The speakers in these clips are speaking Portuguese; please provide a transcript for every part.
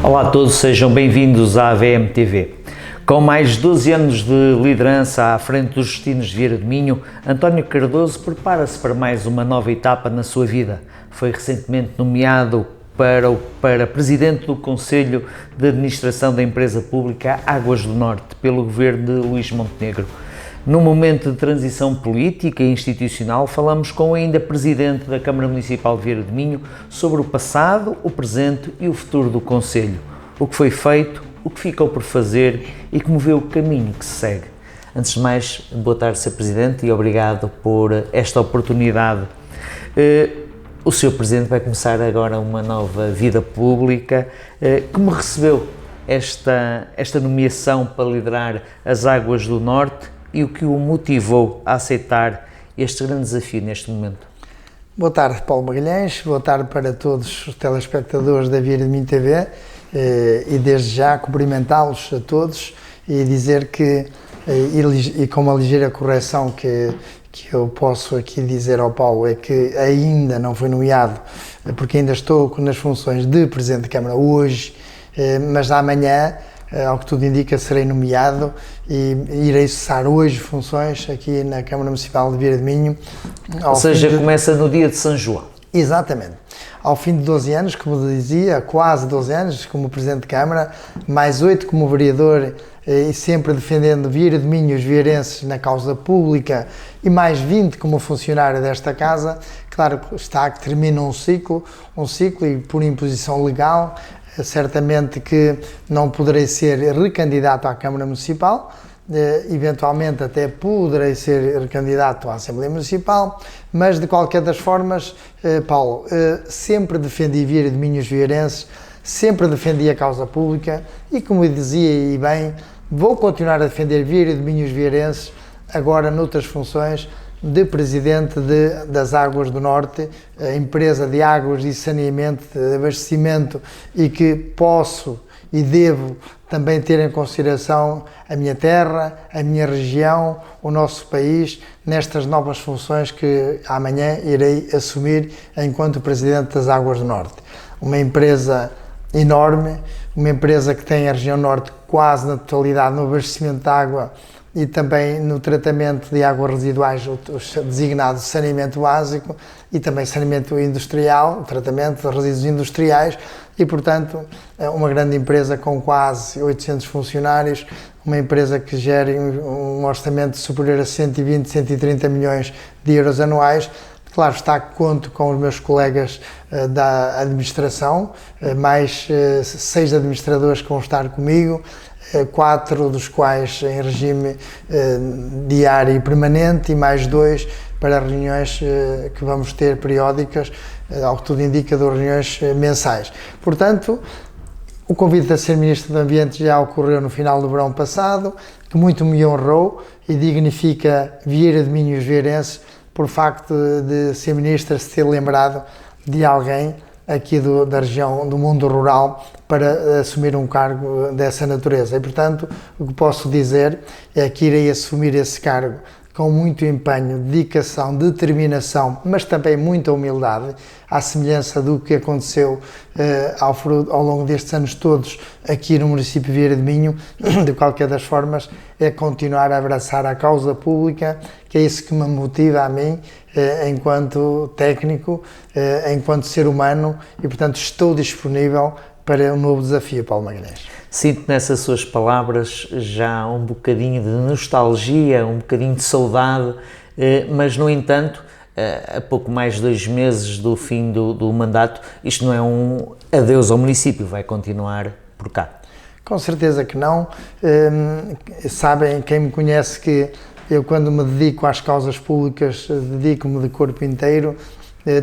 Olá a todos, sejam bem-vindos à VMTV. Com mais de 12 anos de liderança à frente dos destinos de Vieira do Minho, António Cardoso prepara-se para mais uma nova etapa na sua vida. Foi recentemente nomeado para Presidente do Conselho de Administração da empresa pública Águas do Norte, pelo governo de Luís Montenegro. Num momento de transição política e institucional, falamos com o ainda Presidente da Câmara Municipal de Vieira do Minho sobre o passado, o presente e o futuro do Conselho, o que foi feito, o que ficou por fazer e como vê o caminho que se segue. Antes de mais, boa tarde, Sr. Presidente, e obrigado por esta oportunidade. O Sr. Presidente vai começar agora uma nova vida pública. Como recebeu esta nomeação para liderar as Águas do Norte e o que o motivou a aceitar este grande desafio neste momento? Boa tarde, Paulo Magalhães, boa tarde para todos os telespectadores da Vieira do Minho TV e desde já cumprimentá-los a todos e dizer que, e com uma ligeira correção que eu posso aqui dizer ao Paulo, é que ainda não fui nomeado, porque ainda estou nas funções de Presidente de Câmara hoje, mas amanhã, ao que tudo indica, serei nomeado e irei cessar hoje funções aqui na Câmara Municipal de Vieira do Minho. Ou seja, começa no dia de São João. Exatamente. Ao fim de 12 anos, como dizia, quase 12 anos como Presidente de Câmara, mais 8 como vereador e sempre defendendo Vieira do Minho e os vieirenses na causa pública e mais 20 como funcionário desta casa, claro que está que termina um ciclo e por imposição legal, certamente que não poderei ser recandidato à Câmara Municipal, eventualmente até poderei ser recandidato à Assembleia Municipal, mas de qualquer das formas, Paulo, sempre defendi Vieira do Minho e os vieirenses, sempre defendi a causa pública e, como eu dizia e bem, vou continuar a defender Vieira do Minho e os vieirenses, agora noutras funções de Presidente das Águas do Norte, a empresa de águas e saneamento, de abastecimento, e que posso e devo também ter em consideração a minha terra, a minha região, o nosso país, nestas novas funções que amanhã irei assumir enquanto Presidente das Águas do Norte. Uma empresa enorme, uma empresa que tem a região Norte quase na totalidade no abastecimento de água e também no tratamento de águas residuais, o designado saneamento básico, e também saneamento industrial, tratamento de resíduos industriais, e portanto uma grande empresa com quase 800 funcionários, uma empresa que gera um orçamento superior a 120, 130 milhões de euros anuais. Claro está que conto com os meus colegas da administração, mais 6 administradores que vão estar comigo, 4 dos quais em regime diário e permanente e mais 2 para reuniões que vamos ter periódicas, ao que tudo indica, de reuniões mensais. Portanto, o convite a ser Ministro do Ambiente já ocorreu no final do verão passado, que muito me honrou e dignifica Vieira do Minho e os vieirenses por facto de ser Ministro, se ter lembrado de alguém aqui da região, do mundo rural, para assumir um cargo dessa natureza. E, portanto, o que posso dizer é que irei assumir esse cargo com muito empenho, dedicação, determinação, mas também muita humildade, à semelhança do que aconteceu ao longo destes anos todos aqui no município de Vieira do Minho. De qualquer das formas, é continuar a abraçar a causa pública, que é isso que me motiva a mim, enquanto técnico, enquanto ser humano, e portanto estou disponível para um novo desafio, Paulo Magalhães. Sinto nessas suas palavras já um bocadinho de nostalgia, um bocadinho de saudade, mas no entanto, a pouco mais de 2 meses do fim do mandato, isto não é um adeus ao município, vai continuar por cá. Com certeza que não. Sabem, quem me conhece, que eu, quando me dedico às causas públicas, dedico-me de corpo inteiro.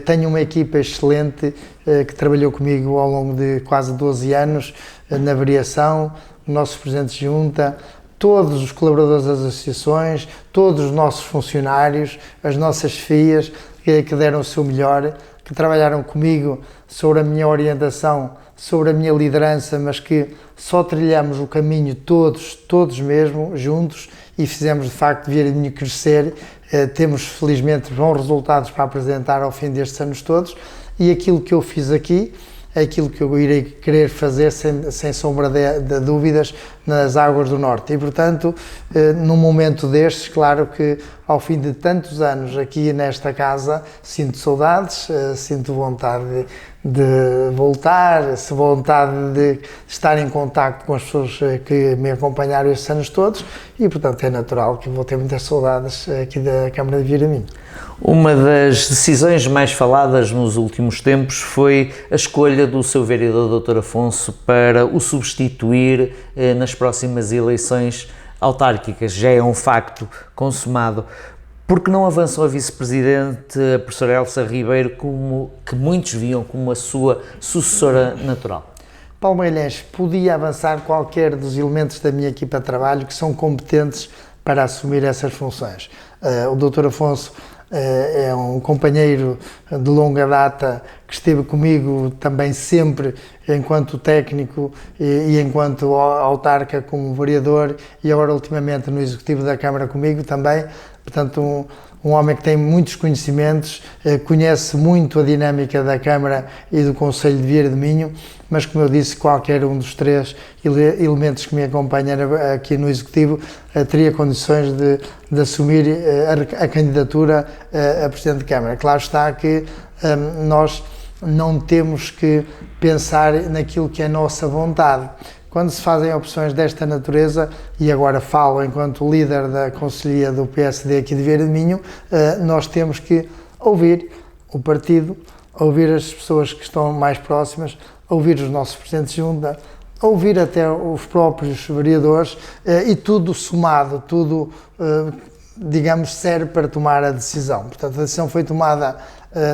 Tenho uma equipa excelente que trabalhou comigo ao longo de quase 12 anos na variação, o nosso Presidente de Junta, todos os colaboradores das associações, todos os nossos funcionários, as nossas FIAs, que deram o seu melhor, que trabalharam comigo sobre a minha orientação, sobre a minha liderança, mas que só trilhamos o caminho todos mesmo, juntos, e fizemos de facto Vieira do Minho crescer. Temos felizmente bons resultados para apresentar ao fim destes anos todos, e aquilo que eu fiz aqui é aquilo que eu irei querer fazer sem sombra de dúvidas nas Águas do Norte. E, portanto, num momento destes, claro que ao fim de tantos anos aqui nesta casa, sinto saudades, sinto vontade de voltar, vontade de estar em contacto com as pessoas que me acompanharam estes anos todos e, portanto, é natural que vou ter muitas saudades aqui da Câmara de Vieira de Minho. Uma das decisões mais faladas nos últimos tempos foi a escolha do seu vereador Dr. Afonso para o substituir nas próximas eleições autárquicas. Já é um facto consumado. Por que não avançou a vice-presidente, a professora Elsa Ribeiro, que muitos viam como a sua sucessora natural? Paulo Magalhães, podia avançar qualquer dos elementos da minha equipa de trabalho que são competentes para assumir essas funções. O Dr. Afonso é um companheiro de longa data que esteve comigo também sempre enquanto técnico e enquanto autarca como vereador e agora ultimamente no Executivo da Câmara comigo também. Portanto, um homem que tem muitos conhecimentos, conhece muito a dinâmica da Câmara e do Conselho de Vieira de Minho, mas como eu disse, qualquer um dos três elementos que me acompanham aqui no Executivo teria condições de assumir a candidatura a Presidente de Câmara. Claro está que nós não temos que pensar naquilo que é a nossa vontade. Quando se fazem opções desta natureza, e agora falo enquanto líder da Conselhia do PSD aqui de Vieira de Minho, nós temos que ouvir o partido, ouvir as pessoas que estão mais próximas, ouvir os nossos presidentes de junta, ouvir até os próprios vereadores e tudo somado, tudo, digamos, serve para tomar a decisão. Portanto, a decisão foi tomada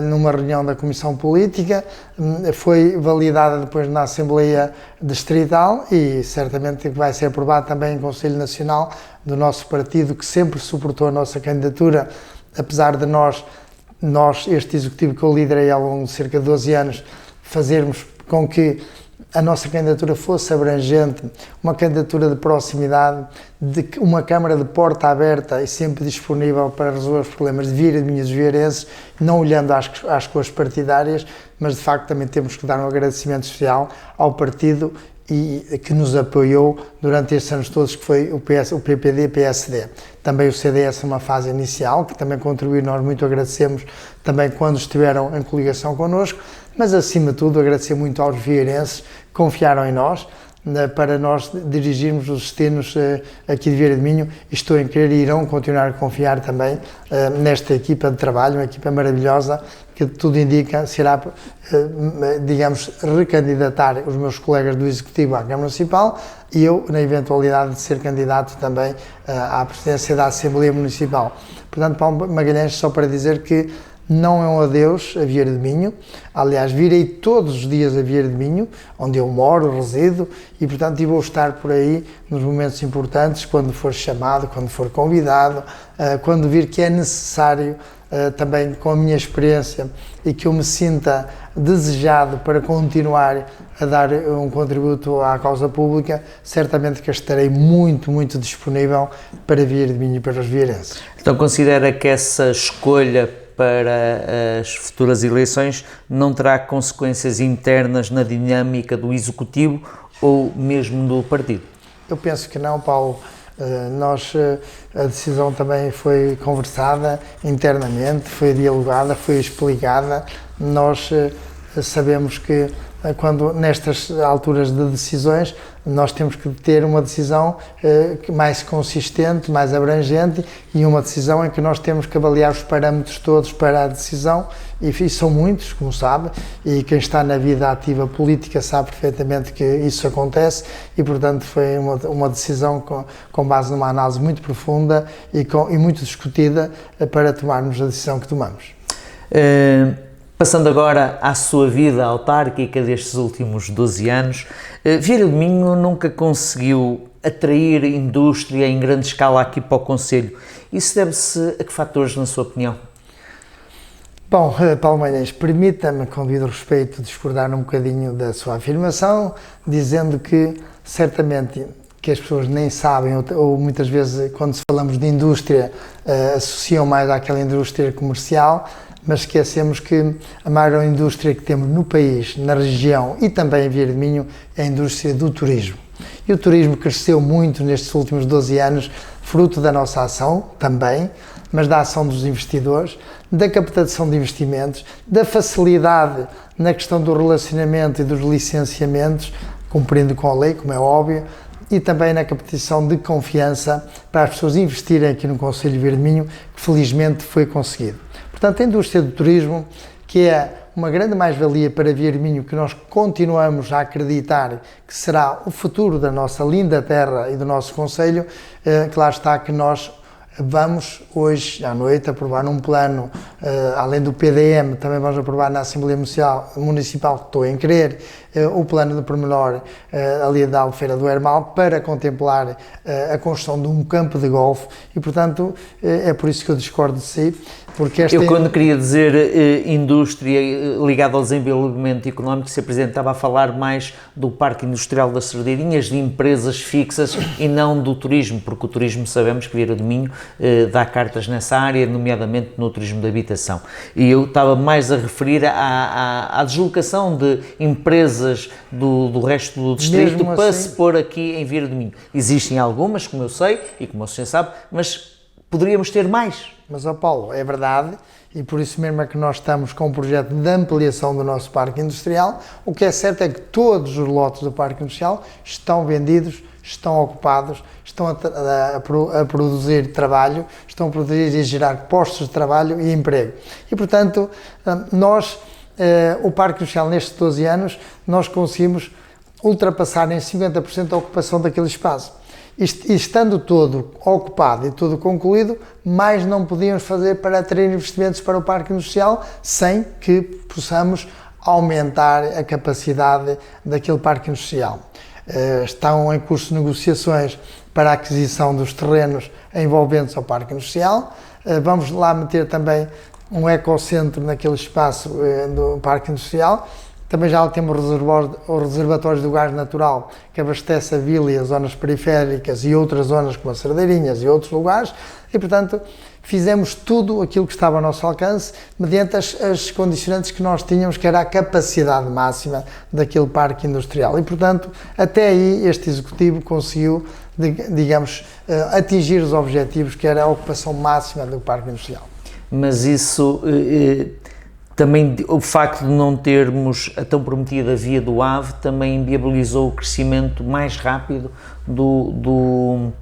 numa reunião da Comissão Política, foi validada depois na Assembleia Distrital e certamente vai ser aprovada também em Conselho Nacional do nosso partido, que sempre suportou a nossa candidatura, apesar de nós, este Executivo que eu liderei ao longo de cerca de 12 anos, fazermos com que a nossa candidatura fosse abrangente, uma candidatura de proximidade, de uma Câmara de porta aberta e sempre disponível para resolver os problemas de Vieira de Minho e dos vieirenses, não olhando às cores partidárias, mas de facto também temos que dar um agradecimento especial ao partido que nos apoiou durante estes anos todos, que foi o PPD e PSD. Também o CDS numa fase inicial, que também contribuiu, nós muito agradecemos também quando estiveram em coligação connosco, mas acima de tudo agradecer muito aos vieirenses que confiaram em nós, para nós dirigirmos os destinos aqui de Vieira de Minho e estou em crer e irão continuar a confiar também nesta equipa de trabalho, uma equipa maravilhosa que tudo indica será, digamos, recandidatar os meus colegas do Executivo à Câmara Municipal e eu na eventualidade de ser candidato também à presidência da Assembleia Municipal. Portanto, Paulo Magalhães, só para dizer que não é um adeus a Vieira de Minho, aliás, virei todos os dias a Vieira de Minho, onde eu moro, resido, e portanto vou estar por aí nos momentos importantes, quando for chamado, quando for convidado, quando vir que é necessário, também com a minha experiência, e que eu me sinta desejado para continuar a dar um contributo à causa pública, certamente que estarei muito disponível para Vieira de Minho e para os vieirenses. Então considera que essa escolha para as futuras eleições não terá consequências internas na dinâmica do Executivo ou mesmo do partido? Eu penso que não, Paulo. A decisão também foi conversada internamente, foi dialogada, foi explicada. Nós sabemos que quando nestas alturas de decisões nós temos que ter uma decisão mais consistente, mais abrangente e uma decisão em que nós temos que avaliar os parâmetros todos para a decisão e são muitos, como sabe, e quem está na vida ativa política sabe perfeitamente que isso acontece e portanto foi uma decisão com base numa análise muito profunda e muito discutida para tomarmos a decisão que tomamos. Passando agora à sua vida autárquica destes últimos 12 anos, Vieira de Minho nunca conseguiu atrair indústria em grande escala aqui para o concelho. Isso deve-se a que fatores, na sua opinião? Bom, Paulo Magalhães, permita-me, com devido respeito, discordar um bocadinho da sua afirmação, dizendo que certamente que as pessoas nem sabem, ou muitas vezes quando falamos de indústria associam mais àquela indústria comercial, mas esquecemos que a maior indústria que temos no país, na região e também em Vieira de Minho é a indústria do turismo. E o turismo cresceu muito nestes últimos 12 anos, fruto da nossa ação também, mas da ação dos investidores, da captação de investimentos, da facilidade na questão do relacionamento e dos licenciamentos, cumprindo com a lei, como é óbvio, e também na captação de confiança para as pessoas investirem aqui no Concelho de Vieira de Minho, que felizmente foi conseguido. Portanto, a indústria do turismo, que é uma grande mais-valia para Vieira de Minho, que nós continuamos a acreditar que será o futuro da nossa linda terra e do nosso Concelho, claro está que nós vamos hoje à noite aprovar um plano, além do PDM, também vamos aprovar na Assembleia Municipal, que estou em querer, o plano de pormenor ali da Albufeira do Hermal, para contemplar a construção de um campo de golfe e, portanto, é por isso que eu discordo de si. Porque eu, quando queria dizer indústria ligada ao desenvolvimento económico, se apresentava a falar mais do Parque Industrial das Sardeirinhas, de empresas fixas e não do turismo, porque o turismo sabemos que Vieira de Minho dá cartas nessa área, nomeadamente no turismo de habitação. E eu estava mais a referir à deslocação de empresas do resto do distrito para assim, se pôr aqui em Vieira de Minho. Existem algumas, como eu sei e como o senhor sabe, mas poderíamos ter mais. Mas, Paulo, é verdade, e por isso mesmo é que nós estamos com um projeto de ampliação do nosso parque industrial. O que é certo é que todos os lotes do parque industrial estão vendidos, estão ocupados, estão a produzir trabalho, estão a produzir e gerar postos de trabalho e emprego. E, portanto, nós, o parque industrial, nestes 12 anos, nós conseguimos ultrapassar em 50% a ocupação daquele espaço. E estando todo ocupado e todo concluído, mais não podíamos fazer para atrair investimentos para o parque industrial sem que possamos aumentar a capacidade daquele parque industrial. Estão em curso de negociações para a aquisição dos terrenos envolventes ao parque industrial. Vamos lá meter também um ecocentro naquele espaço do parque industrial. Também já temos os reservatórios do gás natural que abastece a vila e as zonas periféricas e outras zonas como as Sardeirinhas e outros lugares e, portanto, fizemos tudo aquilo que estava ao nosso alcance mediante as condicionantes que nós tínhamos, que era a capacidade máxima daquele parque industrial. E, portanto, até aí este Executivo conseguiu, digamos, atingir os objetivos, que era a ocupação máxima do parque industrial. Mas isso... Também o facto de não termos a tão prometida via do AVE também viabilizou o crescimento mais rápido do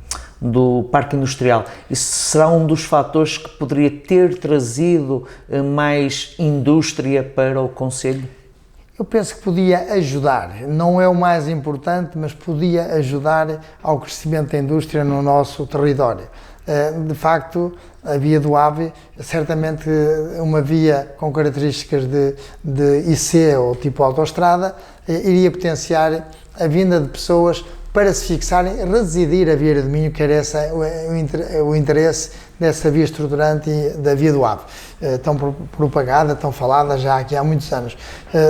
parque industrial. Isso será um dos fatores que poderia ter trazido mais indústria para o Concelho? Eu penso que podia ajudar, não é o mais importante, mas podia ajudar ao crescimento da indústria no nosso território. De facto, a via do AVE, certamente uma via com características de IC ou tipo autoestrada, iria potenciar a vinda de pessoas para se fixarem, residir a Vieira de Minho, que era esse o interesse dessa via estruturante e da via do AVE, tão propagada, tão falada já aqui há muitos anos.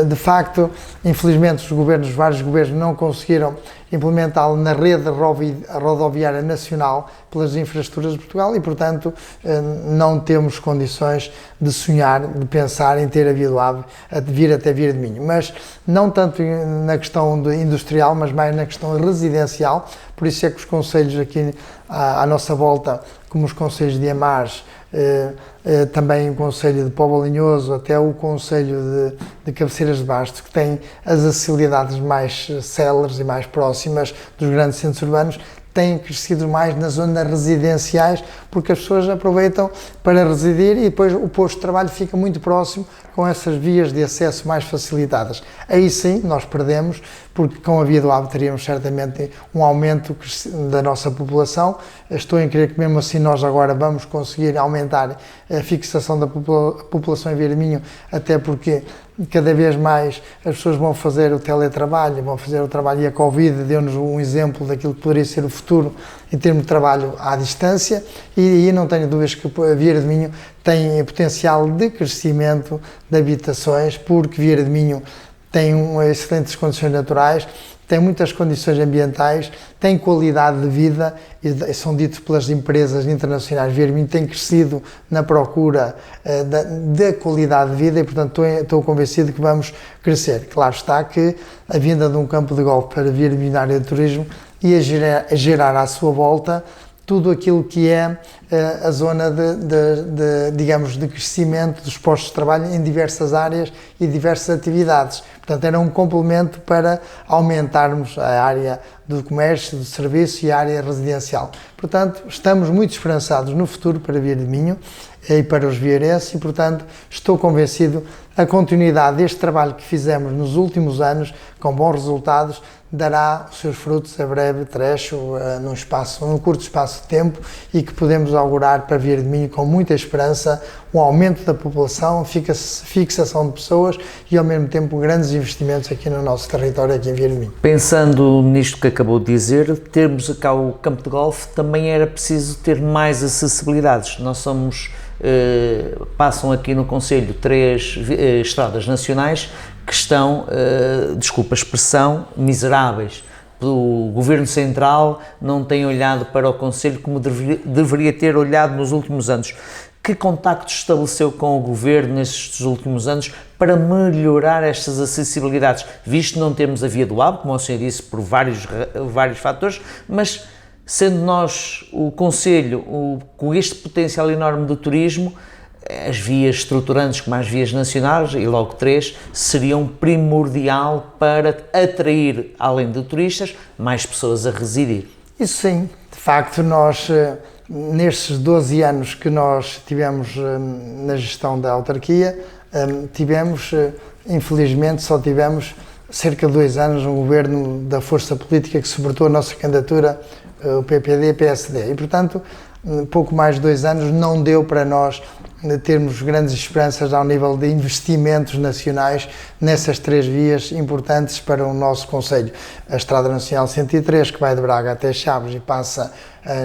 De facto, infelizmente, vários governos não conseguiram implementá-lo na rede rodoviária nacional pelas infraestruturas de Portugal e, portanto, não temos condições de sonhar, de pensar em ter a via do AVE a vir até Vieira de Minho. Mas não tanto na questão industrial, mas mais na questão residencial. Por isso é que os concelhos aqui à nossa volta, como os concelhos de Amares, também o Concelho de Póvoa Linhoso, até o Concelho de Cabeceiras de Basto, que tem as acessibilidades mais céleres e mais próximas dos grandes centros urbanos, têm crescido mais nas zonas residenciais, porque as pessoas aproveitam para residir e depois o posto de trabalho fica muito próximo, com essas vias de acesso mais facilitadas. Aí sim nós perdemos, porque com a via do AVE teríamos certamente um aumento da nossa população. Estou em crer que mesmo assim nós agora vamos conseguir aumentar a fixação da população em Vieira de Minho, até porque cada vez mais as pessoas vão fazer o teletrabalho, vão fazer o trabalho, e a Covid deu-nos um exemplo daquilo que poderia ser o futuro em termos de trabalho à distância, e não tenho dúvidas que a Vieira de Minho tem potencial de crescimento de habitações, porque Vieira de Minho tem excelentes condições naturais, tem muitas condições ambientais, tem qualidade de vida e são ditos pelas empresas internacionais. Via Minho tem crescido na procura da qualidade de vida e, portanto, estou convencido que vamos crescer. Claro está que a vinda de um campo de golfe para Via Minho na área de turismo ia gerar à sua volta tudo aquilo que é a zona digamos, de crescimento dos postos de trabalho em diversas áreas e diversas atividades. Portanto, era um complemento para aumentarmos a área do comércio, do serviço e a área residencial. Portanto, estamos muito esperançados no futuro para Via de Minho e para os vieirenses e, portanto, estou convencido a continuidade deste trabalho que fizemos nos últimos anos, com bons resultados, dará os seus frutos a breve trecho, num curto espaço de tempo, e que podemos augurar para Via de Minho com muita esperança um aumento da população, fixação de pessoas e ao mesmo tempo grandes investimentos aqui no nosso território, aqui em Via de Minho. Pensando nisto que acabou de dizer, termos cá o campo de golfe, também era preciso ter mais acessibilidades. Nós somos, passam aqui no concelho 3 estradas nacionais que estão, desculpa a expressão, miseráveis. O Governo Central não tem olhado para o concelho como deveria ter olhado nos últimos anos. Que contactos estabeleceu com o Governo nestes últimos anos para melhorar estas acessibilidades? Visto não termos a via do ABO, como o senhor disse, por vários fatores, mas sendo nós o concelho com este potencial enorme do turismo, as vias estruturantes, como as vias nacionais, e logo 3, seriam primordial para atrair, além de turistas, mais pessoas a residir. Isso sim, de facto nós, nestes 12 anos que nós tivemos na gestão da autarquia, infelizmente só tivemos cerca de 2 anos um governo da força política que suportou a nossa candidatura, o PPD-PSD, e portanto pouco mais de 2 anos não deu para nós termos grandes esperanças ao nível de investimentos nacionais nessas 3 vias importantes para o nosso concelho. A Estrada Nacional 103, que vai de Braga até Chaves e passa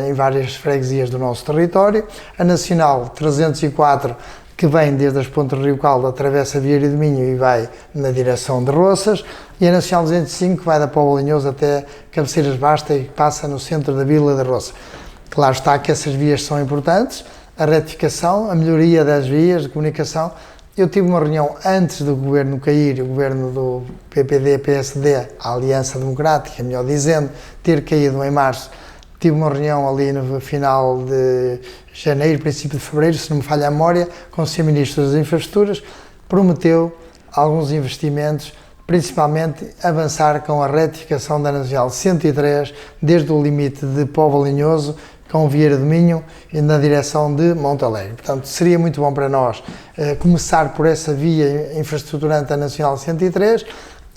em várias freguesias do nosso território. A Nacional 304, que vem desde as Pontes do Rio Caldo, atravessa Via de Minho e vai na direção de Roças. E a Nacional 205, que vai da Póvoa de Lanhoso até Cabeceiras Basta e passa no centro da Vila de Roças. Claro está que essas vias são importantes, a retificação, a melhoria das vias de comunicação. Eu tive uma reunião antes do governo cair, o governo do PPD-PSD, a Aliança Democrática, melhor dizendo, ter caído em março. Tive uma reunião ali no final de janeiro, princípio de fevereiro, se não me falha a memória, com o Sr. Ministro das Infraestruturas, prometeu alguns investimentos, principalmente avançar com a retificação da Nacional 103, desde o limite de Póvoa de Lanhoso, com Vieira de Minho e na direção de Montalegre. Portanto, seria muito bom para nós começar por essa via infraestruturante da Nacional 103,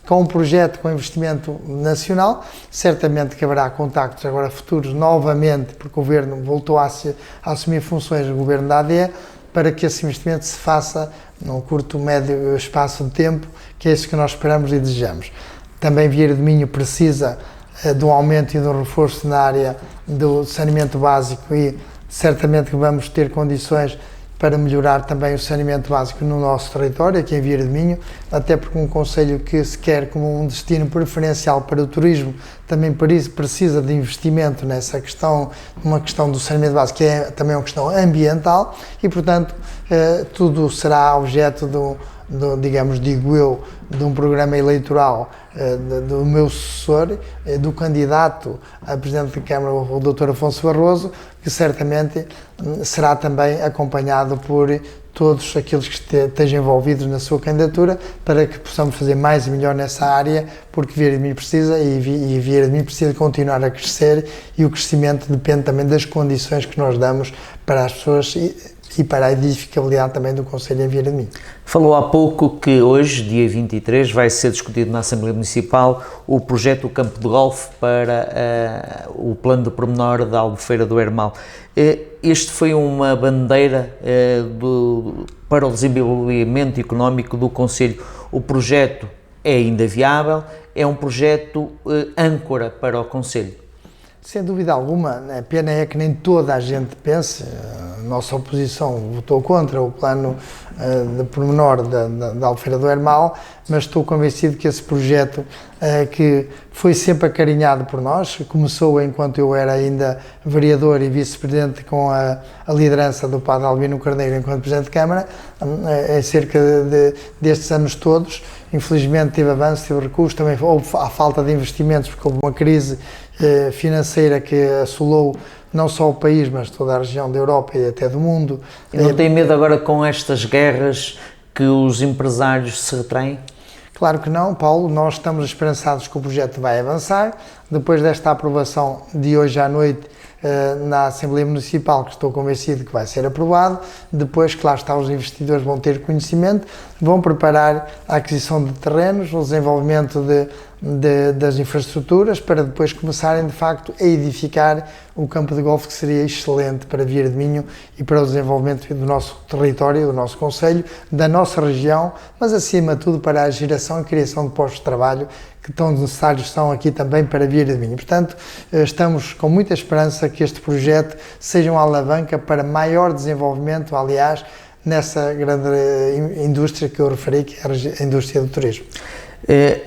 com um projeto com investimento nacional. Certamente que haverá contactos agora futuros novamente, porque o Governo voltou a assumir funções do Governo da AD, para que esse investimento se faça num curto, médio espaço de tempo, que é isso que nós esperamos e desejamos. Também Vieira de Minho precisa de um aumento e de um reforço na área do saneamento básico e certamente que vamos ter condições para melhorar também o saneamento básico no nosso território, aqui em Vieira de Minho, até porque um concelho que se quer como um destino preferencial para o turismo também precisa de investimento nessa questão, uma questão do saneamento básico, que é também uma questão ambiental e, portanto, tudo será objeto digamos, digo eu, de um programa eleitoral do meu sucessor, do candidato a Presidente da Câmara, o Dr. Afonso Barroso, que certamente será também acompanhado por todos aqueles que estejam envolvidos na sua candidatura, para que possamos fazer mais e melhor nessa área, porque Vieira de Minho precisa e Vieira de Minho precisa continuar a crescer, e o crescimento depende também das condições que nós damos para as pessoas e para a edificabilidade também do concelho em Vieira de Minho. Falou há pouco que hoje, dia 23, vai ser discutido na Assembleia Municipal o projeto do campo de golfe para o plano de pormenor da Albufeira do Hermal. Este foi uma bandeira para o desenvolvimento económico do concelho. O projeto é ainda viável, é um projeto âncora para o concelho. Sem dúvida alguma, a pena é que nem toda a gente pense, a nossa oposição votou contra o plano de pormenor da Albufeira do Hermal, mas estou convencido que esse projeto, que foi sempre acarinhado por nós, começou enquanto eu era ainda vereador e vice-presidente com a liderança do padre Albino Carneiro enquanto presidente de Câmara, em cerca destes anos todos, infelizmente teve avanço, teve recursos, também houve a falta de investimentos, porque houve uma crise financeira que assolou não só o país, mas toda a região da Europa e até do mundo. E não tem medo agora com estas guerras que os empresários se retraem? Claro que não, Paulo, nós estamos esperançados que o projeto vai avançar. Depois desta aprovação de hoje à noite na Assembleia Municipal, que estou convencido que vai ser aprovado, depois que lá está, os investidores vão ter conhecimento, vão preparar a aquisição de terrenos, o desenvolvimento das infraestruturas, para depois começarem de facto a edificar um campo de golfe que seria excelente para Vieira de Minho e para o desenvolvimento do nosso território, do nosso concelho, da nossa região, mas acima de tudo para a geração e criação de postos de trabalho que tão necessários são aqui também para Vieira de Minho. Portanto, estamos com muita esperança que este projeto seja uma alavanca para maior desenvolvimento, aliás, nessa grande indústria que eu referi, que é a indústria do turismo.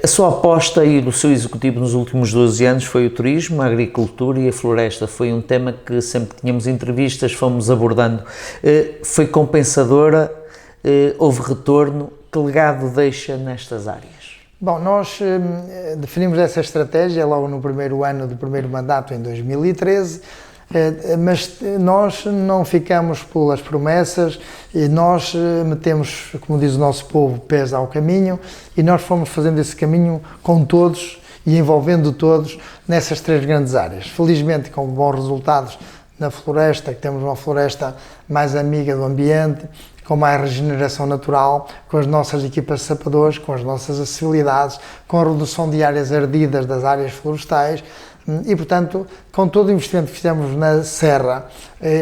A sua aposta e do seu executivo nos últimos 12 anos foi o turismo, a agricultura e a floresta. Foi um tema que sempre que tínhamos entrevistas fomos abordando. Foi compensadora? Houve retorno? Que legado deixa nestas áreas? Bom, nós definimos essa estratégia logo no primeiro ano do primeiro mandato, em 2013, mas nós não ficamos pelas promessas e nós metemos, como diz o nosso povo, pés ao caminho, e nós fomos fazendo esse caminho com todos e envolvendo todos nessas três grandes áreas. Felizmente com bons resultados na floresta, que temos uma floresta mais amiga do ambiente, com mais regeneração natural, com as nossas equipas de sapadores, com as nossas acessibilidades, com a redução de áreas ardidas das áreas florestais e, portanto, com todo o investimento que fizemos na serra,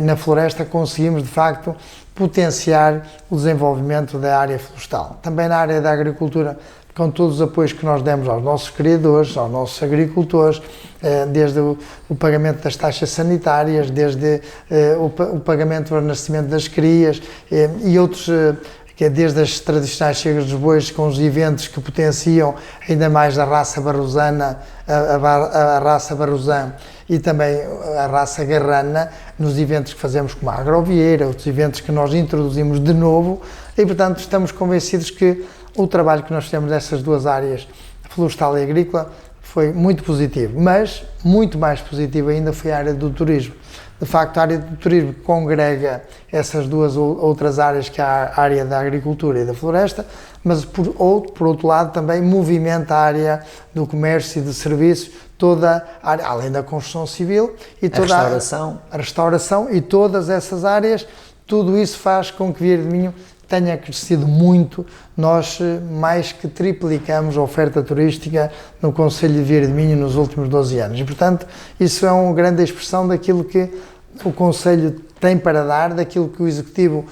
na floresta, conseguimos, de facto, potenciar o desenvolvimento da área florestal. Também na área da agricultura, com todos os apoios que nós demos aos nossos criadores, aos nossos agricultores, desde o pagamento das taxas sanitárias, desde o pagamento do abastecimento das crias e outros, desde as tradicionais chegas dos bois, com os eventos que potenciam ainda mais a raça barrosana, a raça barrosã e também a raça garrana, nos eventos que fazemos como a agrovieira, outros eventos que nós introduzimos de novo e, portanto, estamos convencidos que o trabalho que nós fizemos nessas duas áreas, florestal e agrícola, foi muito positivo, mas muito mais positivo ainda foi a área do turismo. De facto, a área do turismo congrega essas duas outras áreas, que é a área da agricultura e da floresta, mas por outro lado também movimenta a área do comércio e de serviços, toda a área, além da construção civil e toda a restauração e todas essas áreas, tudo isso faz com que Vieira de Minho tenha crescido muito. Nós mais que triplicamos a oferta turística no concelho de Vieira de Minho nos últimos 12 anos e, portanto, isso é uma grande expressão daquilo que o concelho tem para dar, daquilo que o executivo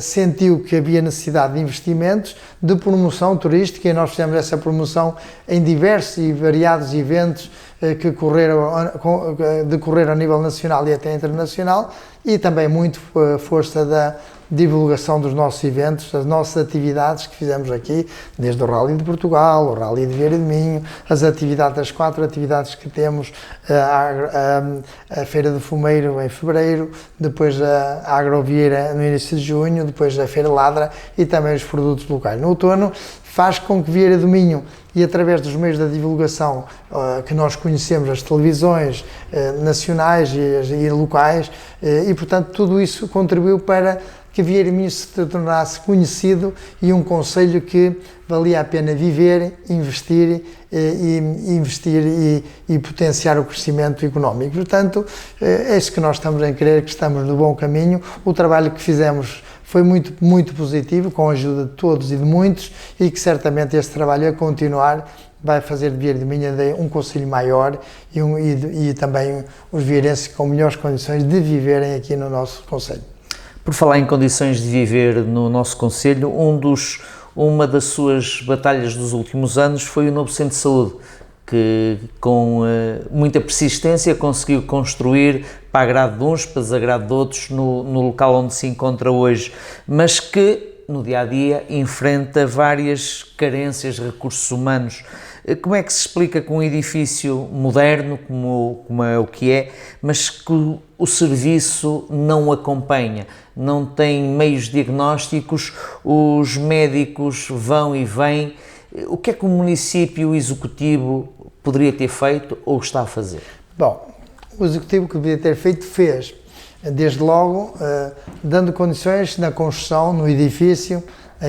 sentiu que havia necessidade de investimentos, de promoção turística, e nós fizemos essa promoção em diversos e variados eventos que decorreram a nível nacional e até internacional, e também muito força da divulgação dos nossos eventos, das nossas atividades que fizemos aqui, desde o Rally de Portugal, o Rally de Vieira de Minho, as atividades, as 4 atividades que temos, a Feira do Fumeiro em fevereiro, depois a Agrovieira no início de junho, depois a Feira Ladra e também os produtos locais. No outono, faz com que Vieira de Minho, e através dos meios da divulgação que nós conhecemos, as televisões nacionais e locais, e portanto tudo isso contribuiu para que Vieira de Minho se tornasse conhecido e um concelho que valia a pena viver, investir e potenciar o crescimento económico. Portanto, é isso que nós estamos a querer, que estamos no bom caminho. O trabalho que fizemos foi muito, muito positivo, com a ajuda de todos e de muitos, e que certamente este trabalho a continuar vai fazer de Vieira de Minho um concelho maior e também os vieirenses com melhores condições de viverem aqui no nosso concelho. Por falar em condições de viver no nosso concelho, uma das suas batalhas dos últimos anos foi o novo centro de saúde, que com muita persistência conseguiu construir para agrado de uns, para desagrado de outros, no local onde se encontra hoje, mas que no dia-a-dia enfrenta várias carências de recursos humanos. Como é que se explica que um edifício moderno, como é o que é, mas que o serviço não acompanha, não tem meios diagnósticos, os médicos vão e vêm? O que é que o município executivo poderia ter feito ou está a fazer? Bom, o executivo que poderia ter feito fez, desde logo, dando condições na construção, no edifício,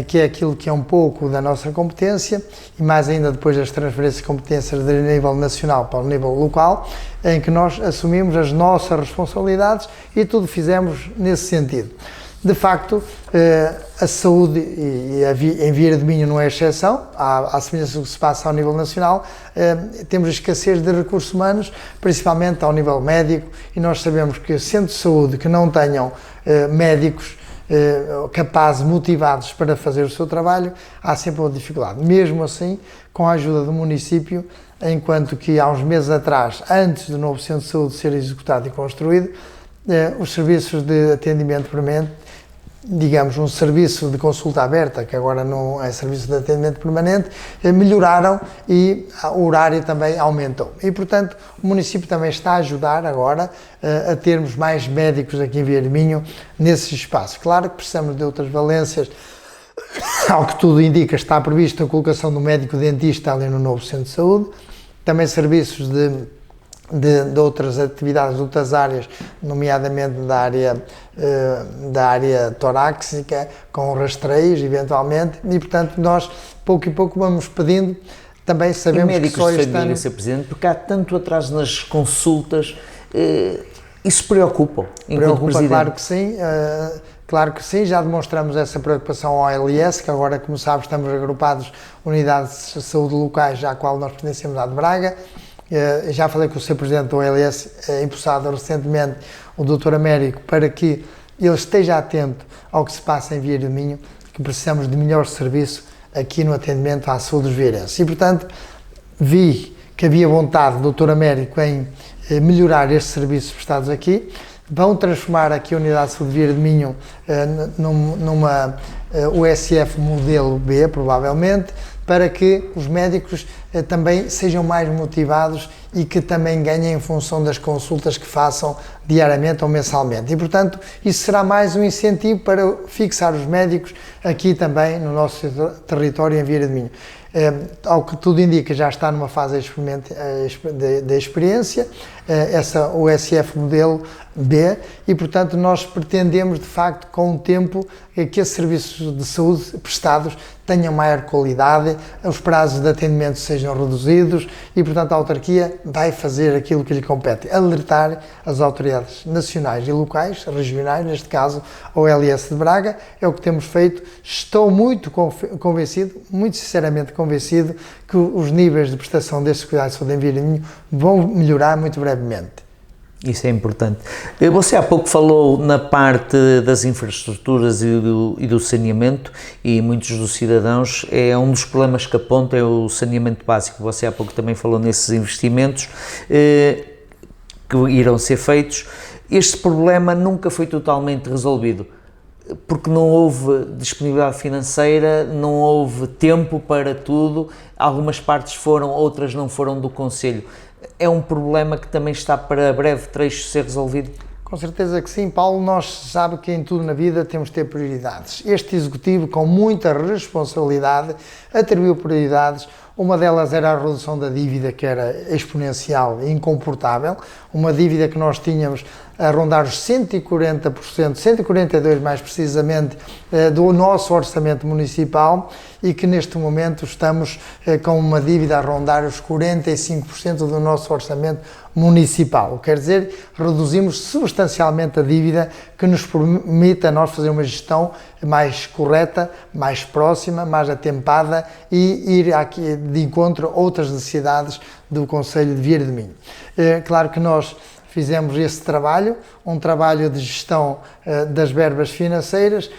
que é aquilo que é um pouco da nossa competência, e mais ainda depois das transferências de competências de nível nacional para o nível local, em que nós assumimos as nossas responsabilidades e tudo fizemos nesse sentido. De facto, a saúde, em Vieira de Minho não é exceção, à semelhança do que se passa ao nível nacional, temos escassez de recursos humanos, principalmente ao nível médico, e nós sabemos que centros de saúde que não tenham médicos capazes, motivados para fazer o seu trabalho, há sempre uma dificuldade. Mesmo assim, com a ajuda do município, enquanto que há uns meses atrás, antes do novo centro de saúde ser executado e construído, os serviços de atendimento permanente, digamos, um serviço de consulta aberta, que agora não é serviço de atendimento permanente, melhoraram e o horário também aumentou. E, portanto, o município também está a ajudar agora a termos mais médicos aqui em Vieira de Minho nesse espaço. Claro que precisamos de outras valências, ao que tudo indica, está prevista a colocação do médico dentista ali no novo centro de saúde, também serviços de outras atividades, de outras áreas, nomeadamente da área torácica, com rastreios, eventualmente, e, portanto, nós, pouco e pouco, vamos pedindo. Também sabemos que só este ano... Sr. Presidente, porque há tanto atraso nas consultas, isso preocupa? Preocupa, claro que sim. Claro que sim, já demonstramos essa preocupação ao OLS, que agora, como sabe, estamos agrupados unidades de saúde locais, à qual nós pertencemos à de Braga. Já falei com o Sr. Presidente do OLS, impulsado recentemente o Dr. Américo, para que ele esteja atento ao que se passa em Vieira de Minho, que precisamos de melhor serviço aqui no atendimento à saúde dos vieirenses. E, portanto, vi que havia vontade do Dr. Américo em melhorar estes serviços prestados aqui. Vão transformar aqui a Unidade de Saúde de Vieira de Minho numa USF modelo B, provavelmente, para que os médicos também sejam mais motivados e que também ganhem em função das consultas que façam diariamente ou mensalmente. E, portanto, isso será mais um incentivo para fixar os médicos aqui também no nosso território em Vieira de Minho. Ao que tudo indica, já está numa fase de experiência, essa USF modelo B, e, portanto, nós pretendemos, de facto, com o tempo, que esses serviços de saúde prestados tenham maior qualidade, os prazos de atendimento sejam reduzidos e, portanto, a autarquia vai fazer aquilo que lhe compete, alertar as autoridades nacionais e locais, regionais, neste caso, a OLS de Braga. É o que temos feito. Estou muito convencido, muito sinceramente convencido, que os níveis de prestação destes cuidados de saúde em Vieira de Minho vão melhorar muito brevemente. Isso é importante. Você há pouco falou na parte das infraestruturas e do saneamento, e muitos dos cidadãos, é um dos problemas que apontam, é o saneamento básico. Você há pouco também falou nesses investimentos que irão ser feitos. Este problema nunca foi totalmente resolvido, porque não houve disponibilidade financeira, não houve tempo para tudo, algumas partes foram, outras não foram do Conselho. É um problema que também está para breve trecho ser resolvido? Com certeza que sim, Paulo. Nós sabemos que em tudo na vida temos de ter prioridades. Este Executivo, com muita responsabilidade, atribuiu prioridades. Uma delas era a redução da dívida, que era exponencial e incomportável, uma dívida que nós tínhamos a rondar os 140%, 142% mais precisamente, do nosso orçamento municipal, e que neste momento estamos com uma dívida a rondar os 45% do nosso orçamento municipal. Quer dizer, reduzimos substancialmente a dívida, que nos permite a nós fazer uma gestão mais correta, mais próxima, mais atempada e ir aqui de encontro a outras necessidades do Concelho de Vieira de Minho. Claro que nós fizemos esse trabalho, um trabalho de gestão das verbas financeiras.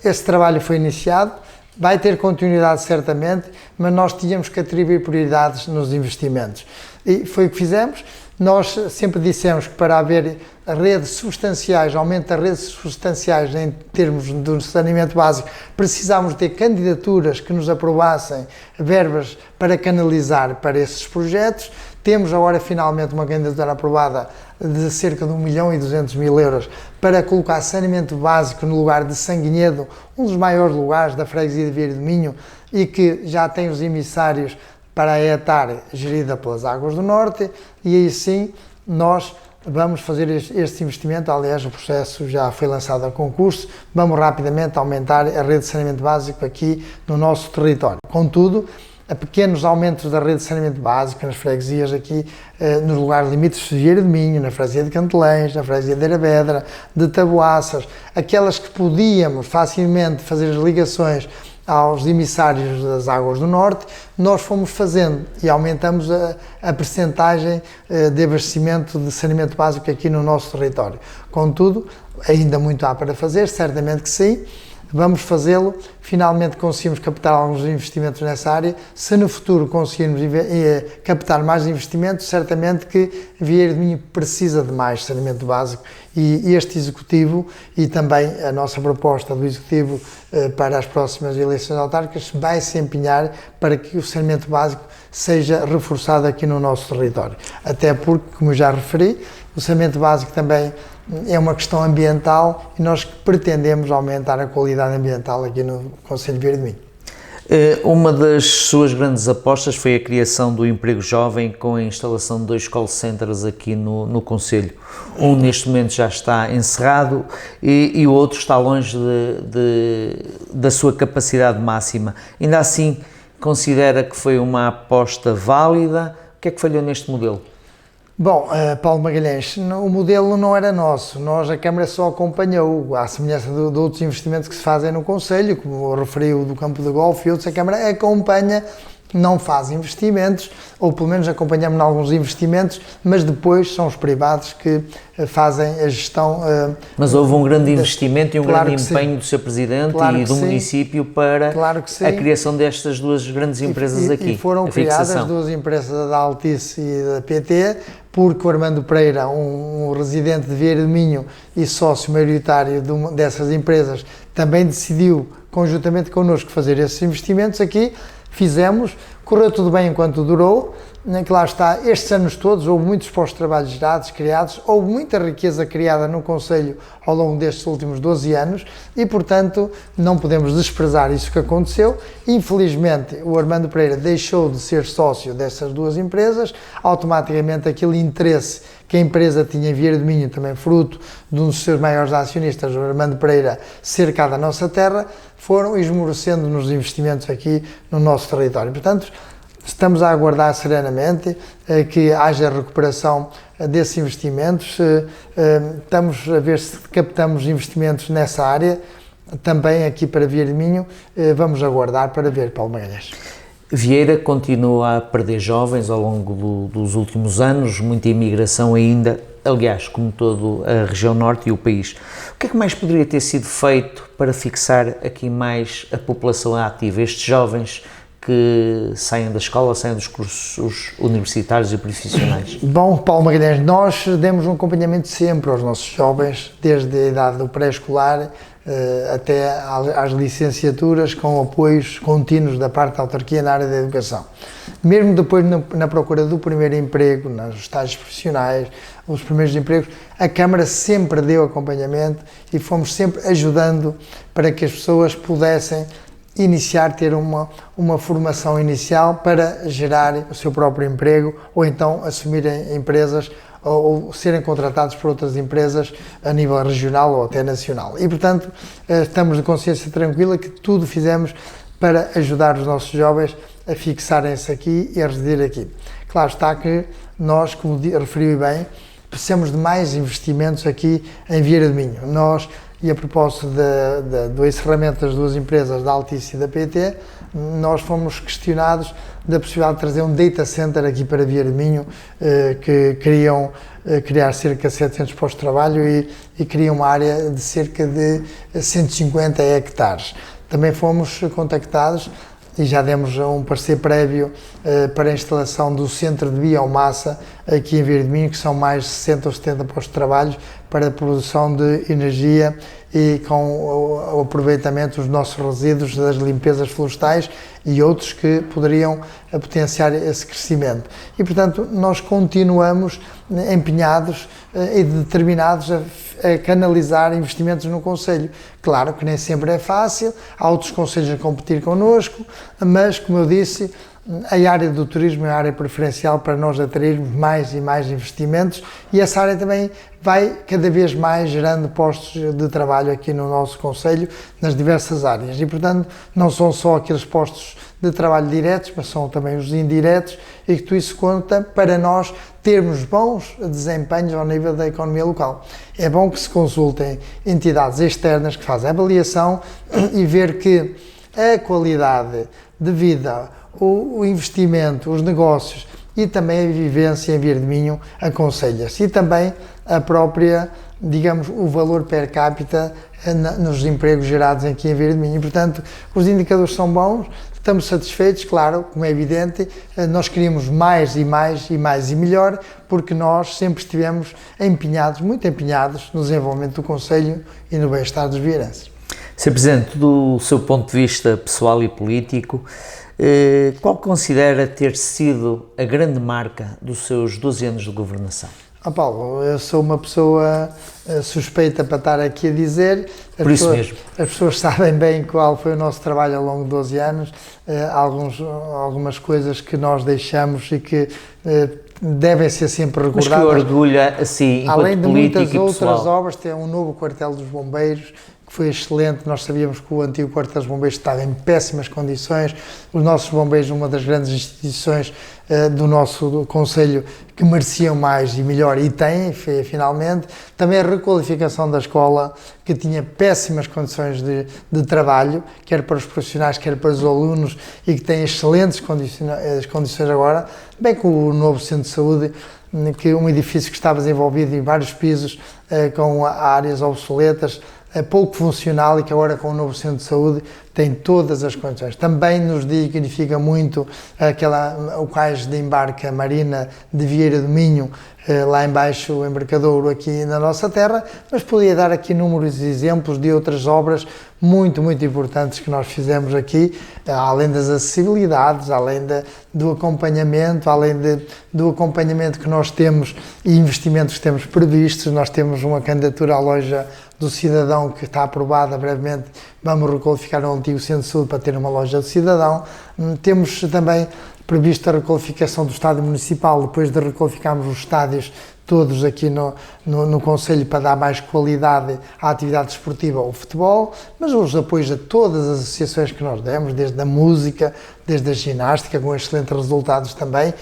Esse trabalho foi iniciado, vai ter continuidade certamente, mas nós tínhamos que atribuir prioridades nos investimentos. E foi o que fizemos. Nós sempre dissemos que para haver redes substanciais, aumento das redes substanciais em termos do saneamento básico, precisávamos ter candidaturas que nos aprovassem verbas para canalizar para esses projetos. Temos agora finalmente uma candidatura aprovada de cerca de 1.200.000 euros para colocar saneamento básico no lugar de Sanguinhedo, um dos maiores lugares da freguesia de Vieira do Minho, e que já tem os emissários para a ETAR gerida pelas Águas do Norte, e aí sim nós vamos fazer este investimento. Aliás, o processo já foi lançado a concurso, vamos rapidamente aumentar a rede de saneamento básico aqui no nosso território. Contudo, a pequenos aumentos da rede de saneamento básico nas freguesias aqui, nos lugares limites de Vieira do Minho, na freguesia de Cantelães, na freguesia de Eiravedra, de Taboaças, aquelas que podíamos facilmente fazer as ligações aos emissários das Águas do Norte, nós fomos fazendo e aumentamos a percentagem de abastecimento de saneamento básico aqui no nosso território. Contudo, ainda muito há para fazer, certamente que sim. Vamos fazê-lo, finalmente conseguimos captar alguns investimentos nessa área. Se no futuro conseguirmos captar mais investimentos, certamente que Vieira do Minho precisa de mais saneamento básico, e este Executivo e também a nossa proposta do Executivo para as próximas eleições autárquicas vai se empenhar para que o saneamento básico seja reforçado aqui no nosso território. Até porque, como eu já referi, o saneamento básico também é uma questão ambiental e nós pretendemos aumentar a qualidade ambiental aqui no Concelho de Vieira do Minho. Uma das suas grandes apostas foi a criação do emprego jovem com a instalação de 2 call centers aqui no Concelho. Um neste momento já está encerrado e o outro está longe da sua capacidade máxima. Ainda assim, considera que foi uma aposta válida? O que é que falhou neste modelo? Bom, Paulo Magalhães, o modelo não era nosso, a Câmara só acompanhou, à semelhança de outros investimentos que se fazem no Concelho, como referiu do campo de golfe e outros, a Câmara acompanha, não faz investimentos, ou pelo menos acompanhamos em alguns investimentos, mas depois são os privados que fazem a gestão. Mas houve um grande investimento e um grande empenho do Sr. Presidente e do município para a criação destas 2 grandes empresas aqui. E foram criadas 2 empresas, da Altice e da PT, porque o Armando Pereira, um residente de Vieira do Minho e sócio maioritário dessas empresas, também decidiu, conjuntamente connosco, fazer esses investimentos aqui. Fizemos, correu tudo bem enquanto durou, que lá está, estes anos todos houve muitos postos de trabalho gerados, criados, houve muita riqueza criada no Concelho ao longo destes últimos 12 anos e, portanto, não podemos desprezar isso que aconteceu. Infelizmente, o Armando Pereira deixou de ser sócio dessas 2 empresas, automaticamente aquele interesse que a empresa tinha em Vieira do Minho, também fruto de um dos seus maiores acionistas, o Armando Pereira, cerca da nossa terra, foram esmorecendo nos investimentos aqui no nosso território. Portanto, estamos a aguardar serenamente que haja recuperação desses investimentos. Estamos a ver se captamos investimentos nessa área, também aqui para Vieira do Minho. Vamos aguardar para ver, Paulo Magalhães. Vieira continua a perder jovens ao longo dos últimos anos, muita imigração ainda, aliás, como toda a região norte e o país. O que é que mais poderia ter sido feito para fixar aqui mais a população ativa, estes jovens que saem da escola, saem dos cursos universitários e profissionais? Bom, Paulo Magalhães, nós demos um acompanhamento sempre aos nossos jovens, desde a idade do pré-escolar até às licenciaturas, com apoios contínuos da parte da autarquia na área da educação. Mesmo depois na procura do primeiro emprego, nos estágios profissionais, os primeiros empregos, a Câmara sempre deu acompanhamento e fomos sempre ajudando para que as pessoas pudessem ter uma formação inicial para gerar o seu próprio emprego ou então assumirem empresas ou serem contratados por outras empresas a nível regional ou até nacional. E, portanto, estamos de consciência tranquila que tudo fizemos para ajudar os nossos jovens a fixarem-se aqui e a residir aqui. Claro está que nós, como referiu bem, precisamos de mais investimentos aqui em Vieira do Minho. E a propósito do encerramento das 2 empresas, da Altice e da PT, nós fomos questionados da possibilidade de trazer um data center aqui para Vieira do Minho, que queriam criar cerca de 700 postos de trabalho e queriam uma área de cerca de 150 hectares. também fomos contactados e já demos um parecer prévio para a instalação do centro de biomassa aqui em Vieira do Minho, que são mais de 60 ou 70 postos de trabalho para a produção de energia e com o aproveitamento dos nossos resíduos das limpezas florestais e outros que poderiam potenciar esse crescimento. E, portanto, nós continuamos empenhados e determinados a canalizar investimentos no Conselho. Claro que nem sempre é fácil, há outros conselhos a competir connosco, mas, como eu disse, a área do turismo é a área preferencial para nós atrairmos mais e mais investimentos e essa área também vai cada vez mais gerando postos de trabalho aqui no nosso Conselho, nas diversas áreas. E, portanto, não são só aqueles postos de trabalho diretos, mas são também os indiretos e que tudo isso conta para nós termos bons desempenhos ao nível da economia local. É bom que se consultem entidades externas que fazem a avaliação e ver que a qualidade de vida, o investimento, os negócios e também a vivência em Vieira do Minho aconselha-se. E também a própria, digamos, o valor per capita nos empregos gerados aqui em Vieira do Minho. E, portanto, os indicadores são bons, estamos satisfeitos, claro, como é evidente, nós queríamos mais e mais e mais e melhor, porque nós sempre estivemos empenhados, muito empenhados, no desenvolvimento do Conselho e no bem-estar dos vieirenses. Sr. Presidente, do seu ponto de vista pessoal e político, qual considera ter sido a grande marca dos seus 12 anos de governação? Paulo, eu sou uma pessoa suspeita para estar aqui a dizer. Por isso mesmo. As pessoas sabem bem qual foi o nosso trabalho ao longo de 12 anos, algumas coisas que nós deixamos e que devem ser sempre recordadas. Mas que orgulha, assim, enquanto além de político muitas e outras pessoal. obras, tem um novo quartel dos bombeiros, que foi excelente. Nós sabíamos que o antigo quartel dos bombeiros estava em péssimas condições. Os nossos bombeiros, uma das grandes instituições do nosso Conselho, que mereciam mais e melhor, e têm, finalmente. Também a requalificação da escola, que tinha péssimas condições de trabalho, quer para os profissionais, quer para os alunos, e que tem excelentes condições agora, bem com o novo centro de saúde, que é um edifício que estava desenvolvido em vários pisos, com áreas obsoletas, pouco funcional e que agora com o novo centro de saúde tem todas as condições. Também nos dignifica muito o cais de embarque, a Marina de Vieira do Minho, lá embaixo o embarcadouro aqui na nossa terra, mas podia dar aqui inúmeros exemplos de outras obras muito, muito importantes que nós fizemos aqui, além das acessibilidades, além do acompanhamento, do acompanhamento que nós temos e investimentos que temos previstos. Nós temos uma candidatura à loja do cidadão que está aprovada brevemente. Vamos requalificar o antigo centro de saúde para ter uma loja do cidadão. Temos também previsto a requalificação do estádio municipal, depois de requalificarmos os estádios todos aqui no Conselho para dar mais qualidade à atividade desportiva, ao futebol, mas os apoios a todas as associações que nós demos, desde a música, desde a ginástica, com excelentes resultados também,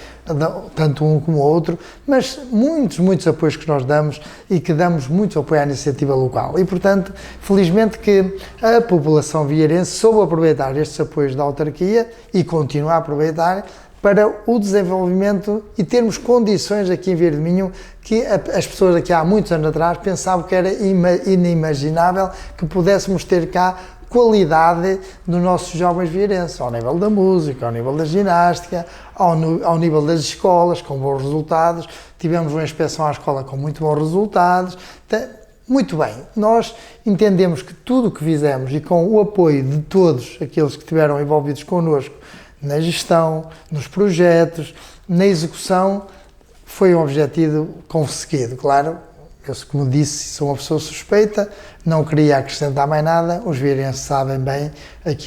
tanto um como o outro, mas muitos apoios que nós damos e que damos muito apoio à iniciativa local. E, portanto, felizmente que a população vieirense soube aproveitar estes apoios da autarquia e continua a aproveitar para o desenvolvimento e termos condições aqui em Vieira do Minho que as pessoas aqui há muitos anos atrás pensavam que era inimaginável que pudéssemos ter cá qualidade dos nossos jovens vieirenses, ao nível da música, ao nível da ginástica, ao nível das escolas, com bons resultados. Tivemos uma inspeção à escola com muito bons resultados. Muito bem, nós entendemos que tudo o que fizemos e com o apoio de todos aqueles que estiveram envolvidos connosco na gestão, nos projetos, na execução, foi um objetivo conseguido. Claro, eu, como disse, sou uma pessoa suspeita, não queria acrescentar mais nada, os vieirenses sabem bem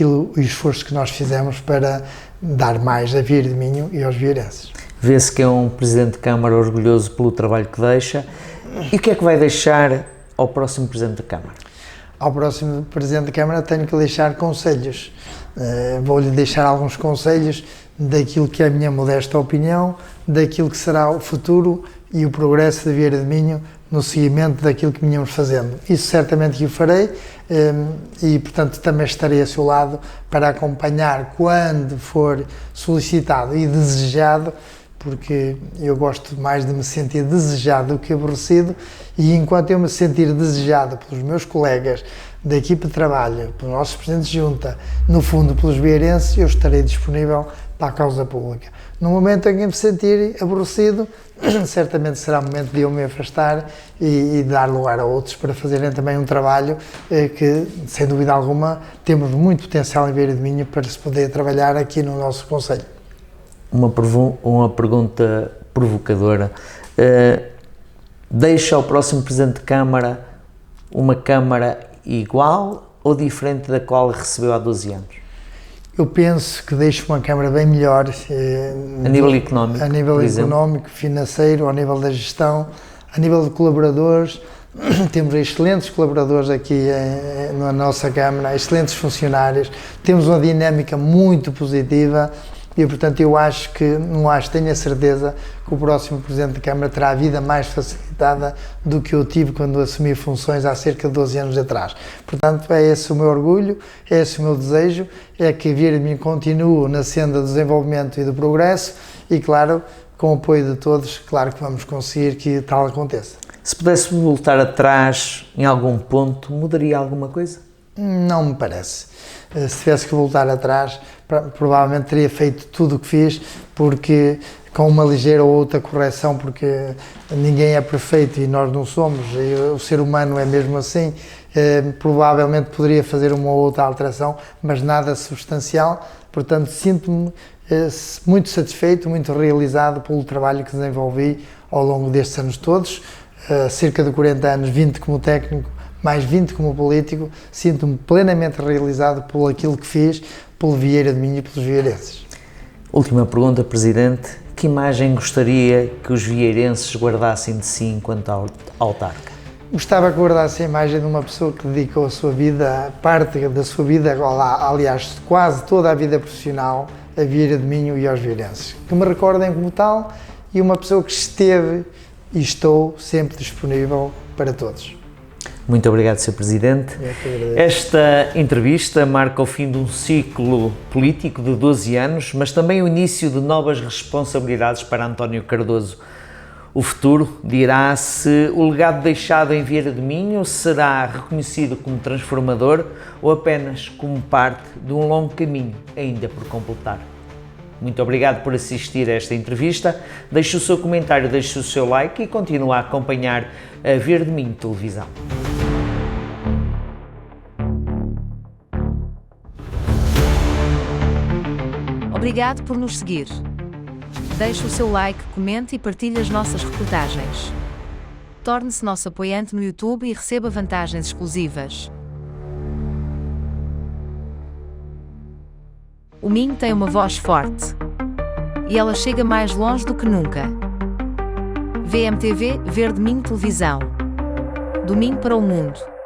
o esforço que nós fizemos para dar mais a Vieira do Minho e aos vieirenses. Vê-se que é um Presidente de Câmara orgulhoso pelo trabalho que deixa. E o que é que vai deixar ao próximo Presidente da Câmara? Ao próximo Presidente da Câmara tenho que deixar conselhos. Vou-lhe deixar alguns conselhos daquilo que é a minha modesta opinião, daquilo que será o futuro e o progresso da Vieira do Minho no seguimento daquilo que vinhamos fazendo. Isso certamente que o farei e, portanto, também estarei a seu lado para acompanhar quando for solicitado e desejado porque eu gosto mais de me sentir desejado do que aborrecido, e enquanto eu me sentir desejado pelos meus colegas da equipa de trabalho, pelos nossos presidentes de junta, no fundo pelos vieirenses, eu estarei disponível para a causa pública. No momento em que me sentir aborrecido, certamente será o momento de eu me afastar e dar lugar a outros para fazerem também um trabalho que, sem dúvida alguma, temos muito potencial em Vieira do Minho para se poder trabalhar aqui no nosso concelho. Uma pergunta provocadora. Deixa ao próximo Presidente de Câmara uma Câmara igual ou diferente da qual recebeu há 12 anos? Eu penso que deixo uma Câmara bem melhor. A nível económico? A nível económico, financeiro, ao nível da gestão, a nível de colaboradores. Temos excelentes colaboradores aqui na nossa Câmara, excelentes funcionários. Temos uma dinâmica muito positiva. E, portanto, tenho a certeza que o próximo Presidente da Câmara terá a vida mais facilitada do que eu tive quando assumi funções há cerca de 12 anos atrás. Portanto, é esse o meu orgulho, é esse o meu desejo, é que Vieira de Minho continue na senda do desenvolvimento e do progresso e, claro, com o apoio de todos, claro que vamos conseguir que tal aconteça. Se pudesse voltar atrás em algum ponto, mudaria alguma coisa? Não me parece. Se tivesse que voltar atrás, provavelmente teria feito tudo o que fiz, porque com uma ligeira ou outra correção, porque ninguém é perfeito e nós não somos, e o ser humano é mesmo assim, provavelmente poderia fazer uma ou outra alteração, mas nada substancial. Portanto, sinto-me muito satisfeito, muito realizado pelo trabalho que desenvolvi ao longo destes anos todos, cerca de 40 anos, 20 como técnico, mais 20 como político. Sinto-me plenamente realizado por aquilo que fiz, pelo Vieira de Minho e pelos vieirenses. Última pergunta, Presidente. Que imagem gostaria que os vieirenses guardassem de si enquanto autarca? Gostava que guardasse a imagem de uma pessoa que dedicou a sua vida, parte da sua vida, aliás, quase toda a vida profissional, a Vieira de Minho e aos vieirenses. Que me recordem como tal, e uma pessoa que esteve e estou sempre disponível para todos. Muito obrigado, Sr. Presidente. Esta entrevista marca o fim de um ciclo político de 12 anos, mas também o início de novas responsabilidades para António Cardoso. O futuro dirá se o legado deixado em Vieira de Minho será reconhecido como transformador ou apenas como parte de um longo caminho ainda por completar. Muito obrigado por assistir a esta entrevista. Deixe o seu comentário, deixe o seu like e continue a acompanhar a Vieira de Minho Televisão. Obrigado por nos seguir. Deixe o seu like, comente e partilhe as nossas reportagens. Torne-se nosso apoiante no YouTube e receba vantagens exclusivas. O Minho tem uma voz forte. E ela chega mais longe do que nunca. VMTV, Verde Minho Televisão. Do Minho para o mundo.